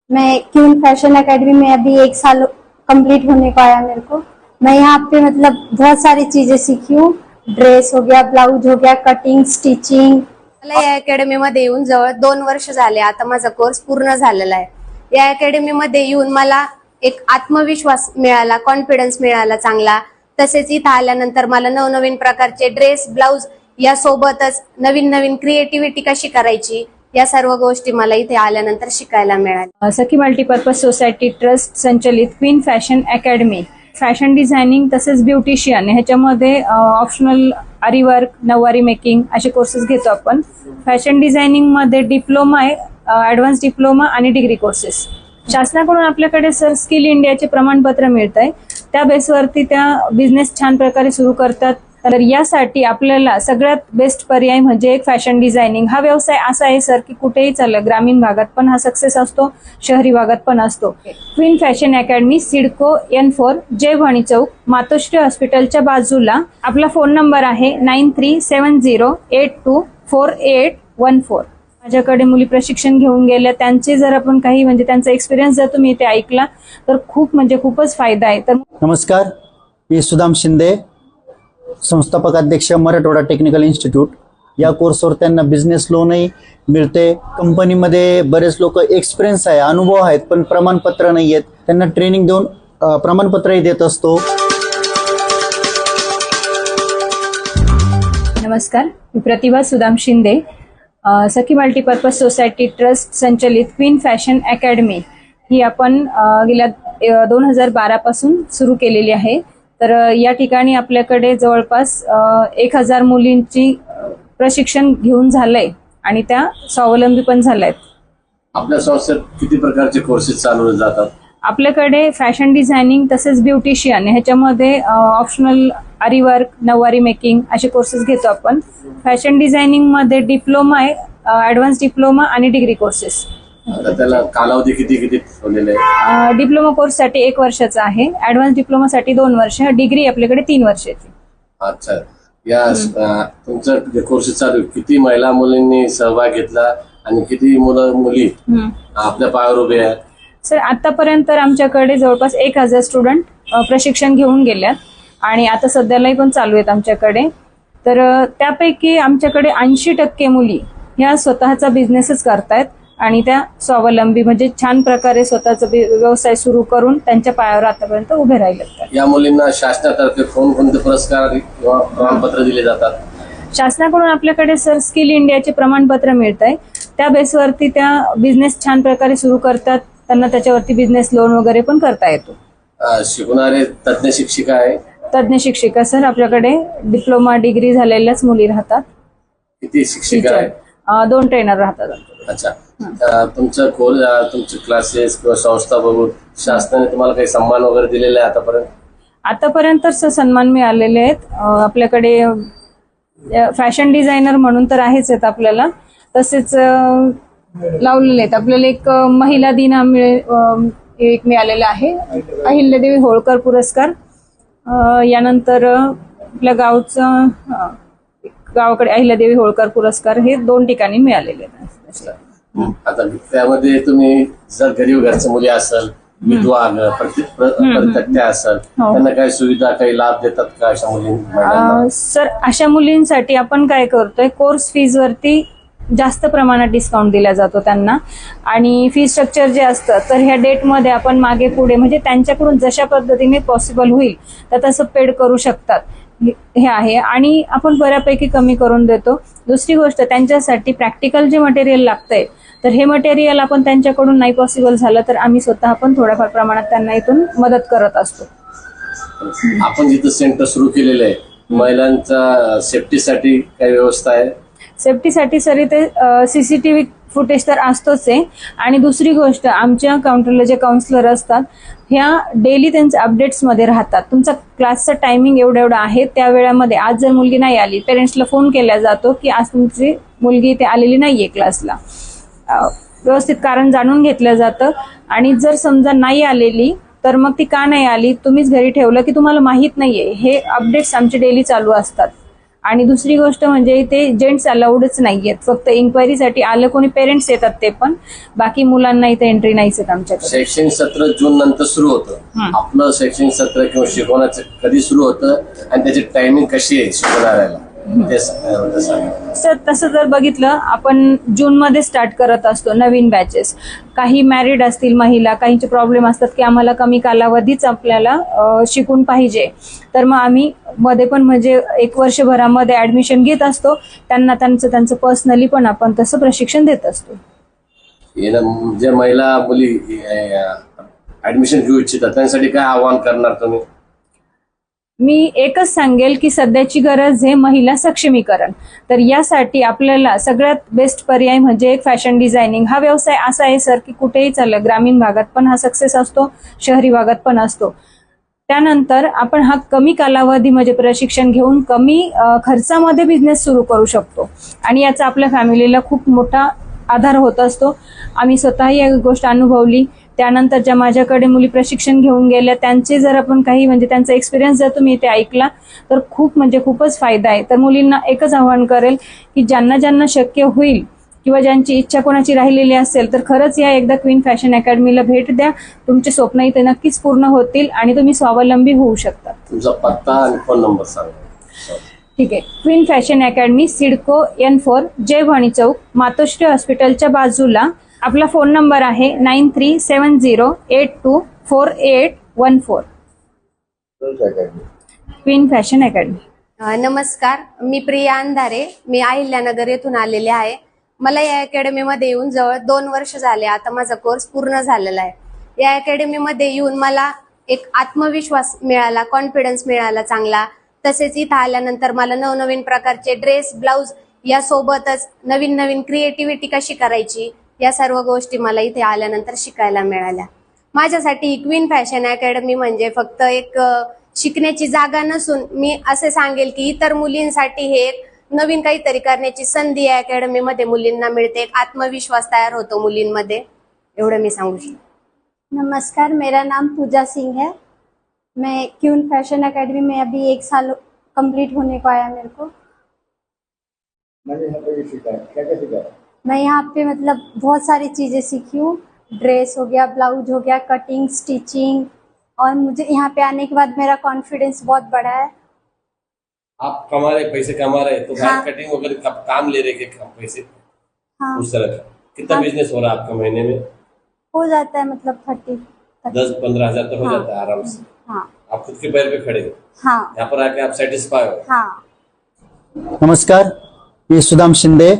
मैं queue fashion academy में अभी 1 साल कंप्लीट होने को आया मेरे को। मैं यहाँ पे मतलब बहुत सारी चीजें सीखी हूँ। ड्रेस हो गया, ब्लाउज हो गया, कटिंग, स्टिचिंग। मला या अकॅडमीमध्ये येऊन जवळ 2 वर्ष झाले। आता माझा कोर्स पूर्ण झालेला आहे। या अकॅडमीमध्ये येऊन मला एक आत्मविश्वास मिळाला, कॉन्फिडन्स मिळाला चांगला। तसेच इथं आल्यानंतर मला नवनवीन प्रकारचे ड्रेस, ब्लाउज यासोबतच नवीन नवीन क्रिएटिव्हिटी कशी करायची या सर्व गोष्टी मला इथे आल्यानंतर शिकायला मिळाल्या। सखी मल्टीपर्पज सोसायटी ट्रस्ट संचलित queen fashion academy fashion designing तसेच ब्युटिशियन ह्याच्यामध्ये ऑप्शनल आरीवर्क, नऊवारी मेकिंग असे कोर्सेस घेतो आपण। फॅशन डिझायनिंग मध्ये डिप्लोमा आहे, ऍडव्हान्स डिप्लोमा आणि डिग्री कोर्सेस। शासनाकडून आपल्याकडे सर स्किल इंडियाचे प्रमाणपत्र मिळत आहे, त्या बेसवरती त्या बिझनेस छान प्रकारे सुरू करतात। तर यासाठी आपल्याला सगळ्यात बेस्ट पर्याय म्हणजे एक फॅशन डिझायनिंग। हा व्यवसाय असा आहे सर की कुठेही चाललं, ग्रामीण भागात पण हा सक्सेस असतो, शहरी भागात पण असतो। Queen fashion academy, CIDCO N4, जय भवानी चौक, मातोश्री हॉस्पिटलच्या बाजूला। आपला फोन नंबर आहे 9370824814। माझ्याकडे मुली प्रशिक्षण घेऊन गेल्या, त्यांचे जर आपण काही म्हणजे त्यांचा एक्सपिरियन्स जर तुम्ही इथे ऐकला तर खूपच फायदा आहे। तर नमस्कार, मी सुदाम शिंदे, संस्थापक अध्यक्ष मराठवाडा टेक्निकल इन्स्टिट्यूट। या कोर्सवर त्यांना बिझनेस लोनही मिळते। कंपनीमध्ये बरेच लोक एक्सपिरियन्स आहे, अनुभव आहेत, पण प्रमाणपत्र नाही आहेत। त्यांना ट्रेनिंग देऊन प्रमाणपत्रही देत असतो। नमस्कार, मी प्रतिभा सुदाम शिंदे, सखी मल्टीपर्पज सोसायटी ट्रस्ट संचलित क्वीन फॅशन अकॅडमी ही आपण गेल्या 2012 पासून सुरू केलेली आहे। तर या ठिकाणी आपल्याकडे जवळपास 1000 मुलींची प्रशिक्षण घेऊन झालंय आणि त्या स्वावलंबी पण झाल्यात। आपल्या संस्थेत किती प्रकारचे कोर्सेस चालवले जातात? आपल्याकडे फॅशन डिझायनिंग तसेच ब्युटिशियन ह्याच्यामध्ये ऑप्शनल आरीवर्क, नऊवारी मेकिंग असे कोर्सेस घेतो आपण। फॅशन डिझायनिंग मध्ये डिप्लोमा आहे, ऍडव्हान्स डिप्लोमा आणि डिग्री कोर्सेस। आता त्याला कालावधी किती ठेवलेला आहे? डिप्लोमा कोर्स साठी 1 वर्षाचा आहे, ऍडव्हान्स डिप्लोमा साठी 2 वर्ष, डिग्री आपल्याकडे 3 वर्षाची। अच्छा, या तुमचं जे कोर्सेस चालू किती महिला मुलींनी सहभाग घेतला आणि किती मुली आपल्या पायावर उभे आहेत? सर आतापर्यंत आमच्याकडे जवळपास 1000 स्टुडंट प्रशिक्षण घेऊन गेल्यात आणि आता सध्यालाही पण चालू आहेत आमच्याकडे। तर त्यापैकी आमच्याकडे 80% मुली ह्या स्वतःचा बिझनेसच करतायत आणि त्या स्वावलंबी म्हणजे छान प्रकारे स्वतःचा व्यवसाय सुरू करून त्यांच्या पायावर आतापर्यंत उभे राहिलेत। या मुलींना शासनातर्फे कोणकोणते पुरस्कार किंवा प्रमाणपत्र दिले जातात? शासनाकडून आपल्याकडे सर स्किल इंडियाचे प्रमाणपत्र मिळत आहे, त्या बेसवरती त्या बिझनेस छान प्रकारे सुरू करतात, त्यांना त्याच्यावरती बिझनेस लोन वगैरे पण करता येतो। शिकवणारे तज्ञ शिक्षिका आहे? तज्ञ शिक्षिका सर आपल्याकडे डिप्लोमा, डिग्री झालेल्याच मुली राहतात। किती शिक्षिका आहे? 2 ट्रेनर राहतात। अच्छा, तुमचं तुमचे क्लासेस किंवा संस्था बघून शासनाने तुम्हाला काही सन्मान वगैरे दिलेला आहे आतापर्यंत? आतापर्यंत सन्मान मिळालेले आहेत। आपल्याकडे फॅशन डिझायनर म्हणून तर आहेच आहेत आपल्याला, तसेच लावलेले आहेत। आपल्याला एक महिला दिन एक मिळालेला आहे, अहिल्यादेवी होळकर पुरस्कार। यानंतर आपल्या गावाकडे अहिल्यादेवी होळकर पुरस्कार हे 2 ठिकाणी मिळालेले आहेत। आता त्यामध्ये तुम्ही जर गरीब घरच्या मुली असेल, विधवा परित्यक्त्या असेल, त्यांना काही सुविधा, काही लाभ देतात का अशा मुलींना? सर अशा मुलींसाठी आपण काय करतोय, कोर्स फीज वरती जास्त प्रमाणात डिस्काउंट दिला जातो त्यांना। आणि फी स्ट्रक्चर जे असतं तर ह्या डेटमध्ये आपण मागे पुढे म्हणजे त्यांच्याकडून जशा पद्धतीने पॉसिबल होईल तर तसं पेड करू शकतात हे आहे। आणि आपण बऱ्यापैकी कमी करून देतो। दुसरी गोष्ट, त्यांच्यासाठी प्रॅक्टिकल जे मटेरियल लागतंय तर हे मटेरियल आपण त्यांच्याकडून नाही पॉसिबल झालं तर आम्ही स्वतः पण थोड्याफार प्रमाणात त्यांना इथून मदत करत असतो। आपण जिथं सेंटर सुरू केलेलं आहे, महिलांच्या सेफ्टीसाठी काही व्यवस्था आहे? सेफ्टीसाठी सर इथे CCTV फुटेज तर असतोच आहे। आणि दुसरी गोष्ट, आमच्या काउंटरला जे काउन्सिलर असतात ह्या डेली त्यांच्या अपडेट्स मध्ये राहतात। तुमचा क्लासचा टायमिंग एवढं आहे, त्या वेळामध्ये आज जर मुलगी नाही आली, पेरेंट्सला फोन केला जातो की आज तुमची मुलगी इथे आलेली नाहीये क्लासला, व्यवस्थित कारण जाणून घेतलं जातं। आणि जर समजा नाही आलेली तर मग ती का नाही आली, तुम्हीच घरी ठेवलं की तुम्हाला माहित नाहीये, हे अपडेट्स आमचे डेली चालू असतात। आणि दुसरी गोष्ट म्हणजे ते जेंट्स अलाउडच नाहीयेत, फक्त इन्क्वायरीसाठी आलं कोणी पेरेंट्स येतात ते पण, बाकी मुलांना इथे एंट्री नाहीच आहेत आमच्याकडे. शैक्षणिक सत्र जून नंतर सुरू होतं. आपलं शैक्षणिक सत्र किंवा शिकवण्याचं कधी सुरू होतं आणि त्याची टायमिंग कशी आहे शिकवणाऱ्याला ते सांगा. सर तसं जर बघितलं आपण जून मध्ये स्टार्ट करत असतो नवीन बॅचेस. काही मॅरिड असतील महिला, काहींचे प्रॉब्लेम असतात की आम्हाला कमी कालावधीच आपल्याला शिकून पाहिजे, तर मग आम्ही मध्ये पण म्हणजे 1 वर्षभरामध्ये ऍडमिशन घेत असतो. त्यांना त्यांचं पर्सनली पण आपण तसं प्रशिक्षण देत असतो. जे महिला मुली ऍडमिशन घेऊ इच्छितात त्यांसाठी काय आवाहन करणार तुम्ही? मी एकच सांगेल की सध्याची गरज आहे महिला सक्षमीकरण. तर यासाठी आपल्याला सगळ्यात बेस्ट पर्याय म्हणजे एक फॅशन डिझायनिंग. हा व्यवसाय असा आहे सर की कुठेही चाललं, ग्रामीण भागात पण हा सक्सेस असतो, शहरी भागात पण असतो. त्यानंतर आपण हा कमी कालावधी म्हणजे प्रशिक्षण घेऊन कमी खर्चामध्ये बिझनेस सुरू करू शकतो आणि याचा आपल्या फॅमिलीला खूप मोठा आधार होत असतो. आम्ही स्वतःही ही गोष्ट अनुभवली. त्यानंतर ज्या माझ्याकडे मुली प्रशिक्षण घेऊन गेल्या त्यांचे जर आपण काही म्हणजे त्यांचा एक्सपिरियन्स जर तुम्ही इथे ऐकला तर खूपच फायदा आहे. तर मुलींना एकच आवाहन करेल की ज्यांना शक्य होईल किंवा ज्यांची इच्छा कोणाची राहिलेली असेल तर खरंच या एकदा क्वीन फॅशन अकॅडमीला भेट द्या. तुमचे स्वप्न इथे नक्कीच पूर्ण होतील आणि तुम्ही स्वावलंबी होऊ शकता. तुमचा पत्ता आणि फोन नंबर सांगा. ठीक आहे. Queen fashion academy, CIDCO N4, जय भवानी चौक, मातोश्री हॉस्पिटलच्या बाजूला. आपला फोन नंबर आहे 9370824814. Queen fashion academy. नमस्कार, मी प्रिया अंधारे. मी अहिल्यानगर येथून आलेले आहे. मला या अकॅडमीमध्ये येऊन जवळ 2 वर्ष झाले. आता माझा कोर्स पूर्ण झालेला आहे. या अकॅडमीमध्ये येऊन मला एक आत्मविश्वास मिळाला, कॉन्फिडन्स मिळाला चांगला. तसेच इथं आल्यानंतर मला नवनवीन प्रकारचे ड्रेस, ब्लाउज यासोबतच नवीन क्रिएटिव्हिटी कशी करायची या सर्व गोष्टी मला इथे आल्यानंतर शिकायला मिळाल्या. माझ्यासाठी क्वीन फॅशन अकॅडमी म्हणजे फक्त एक शिकण्याची जागा नसून मी असे सांगेल की इतर मुलींसाठी हे एक नवीन काहीतरी करण्याची संधी या अकॅडमीमध्ये मुलींना मिळते. एक आत्मविश्वास तयार होतो मुलींमध्ये, एवढं मी सांगू शकते. नमस्कार, मेरा नाम पूजा सिंह है. मैं क्वीन फैशन एकेडमी में अभी 1 साल कंप्लीट होने को आया मेरे को. मैं यहाँ पे मतलब बहुत सारी चीज़ें सीखी हूँ. ड्रेस हो गया, ब्लाउज हो गया, कटिंग, स्टिचिंग, और मुझे यहाँ पे आने के बाद मेरा कॉन्फिडेंस बहुत बढ़ा है. आप पैसे कमा रहे तो कटिंग वगैरह काम ले रहे पैसे? हाँ, उस तरह का कितना बिजनेस हो रहा है आपका महीने में? हो जाता है मतलब 10-15 हजार तो हो जाता है आराम से. हाँ आप खुद के पैर पे खड़े हो. हाँ यहाँ पर आके आप सेटिस्फाई हो? हाँ. नमस्कार, मी सुदाम शिंदे,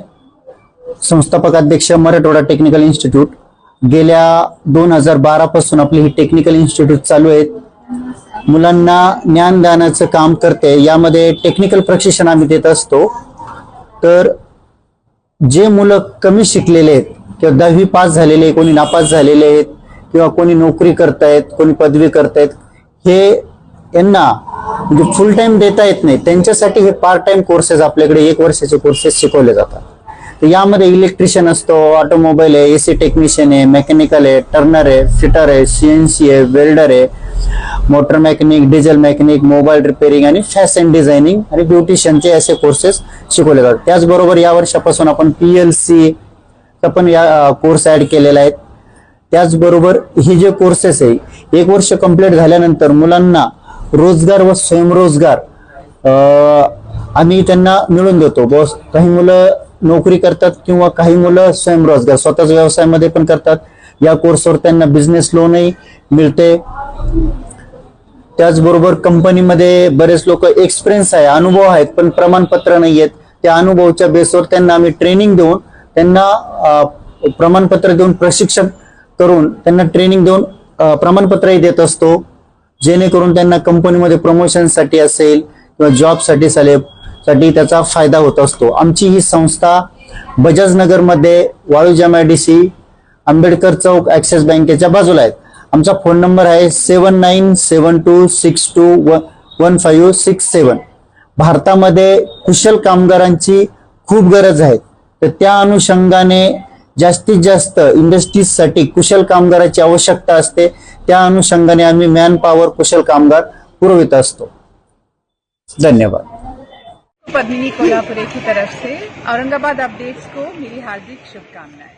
संस्थापक अध्यक्ष मराठवाडा टेक्निकल इन्स्टिट्यूट. गेल्या 2012 पासून आपली ही टेक्निकल इन्स्टिट्यूट चालू आहेत. मुलांना ज्ञानदानाचं काम करते. यामध्ये टेक्निकल प्रशिक्षण आम्ही देत असतो. तर जे मुलं कमी शिकलेले आहेत किंवा 10वी पास झालेले, कोणी नापास झालेले आहेत किंवा कोणी नोकरी करतायत, कोणी पदवी करतायत, हे यांना म्हणजे फुल टाइम देता येत नाही, त्यांच्यासाठी हे पार्ट टाइम कोर्सेस आपल्याकडे 1 वर्षाचे कोर्सेस शिकवले जातात. तर यामध्ये इलेक्ट्रिशियन असतो, ऑटोमोबाईल आहे, AC टेक्निशियन आहे, मेकॅनिकल आहे, टर्नर आहे, फिटर आहे, CNC आहे, वेल्डर आहे, motor mechanic, diesel mechanic, mobile repairing आणि फॅशन डिझायनिंग आणि ब्युटिशियनचे असे कोर्सेस शिकवले जातात. त्याचबरोबर या वर्षापासून आपण PLC चा पण या कोर्स ऍड केलेला आहे. त्याचबरोबर हे जे कोर्सेस आहे 1 वर्ष कंप्लीट झाल्यानंतर मुलांना रोजगार व स्वयंरोजगार आम्ही त्यांना मिळून देतो. बॉस काही मुलं नोकरी करतात किंवा काही मुलं स्वयंरोजगार स्वतःच व्यवसायामध्ये पण करतात. या कोर्सवर त्यांना बिझनेस लोनही मिळते. त्याचबरोबर कंपनीमध्ये बरेच लोक एक्सपिरियन्स आहे, अनुभव आहेत, पण प्रमाणपत्र नाही आहेत. त्या अनुभवाच्या बेसवर त्यांना आम्ही ट्रेनिंग देऊन त्यांना प्रमाणपत्र देऊन प्रशिक्षण करून त्यांना ट्रेनिंग देऊन प्रमाणपत्रही देत असतो, जेणेकरून त्यांना कंपनीमध्ये प्रमोशनसाठी असेल किंवा जॉबसाठी साठी त्याचा फायदा होत असतो. आमची ही संस्था बजाजनगरमध्ये वाळूज MIDC आंबेडकर चौक ऍक्सिस बँकेच्या बाजूला आहे. आमचा फोन नंबर आहे 7972621567. भारतामध्ये कुशल कामगारांची खूप गरज आहे. तर त्या अनुषंगाने जास्तीत जास्त इंडस्ट्रीजसाठी कुशल कामगाराची आवश्यकता असते. त्या अनुषंगाने आम्ही मॅन पॉवर कुशल कामगार पुरवित असतो. धन्यवाद. पद्मिनी कोल्हापुरे की तरफ से औरंगाबाद अपडेट्स को मेरी हार्दिक शुभकामनाएं।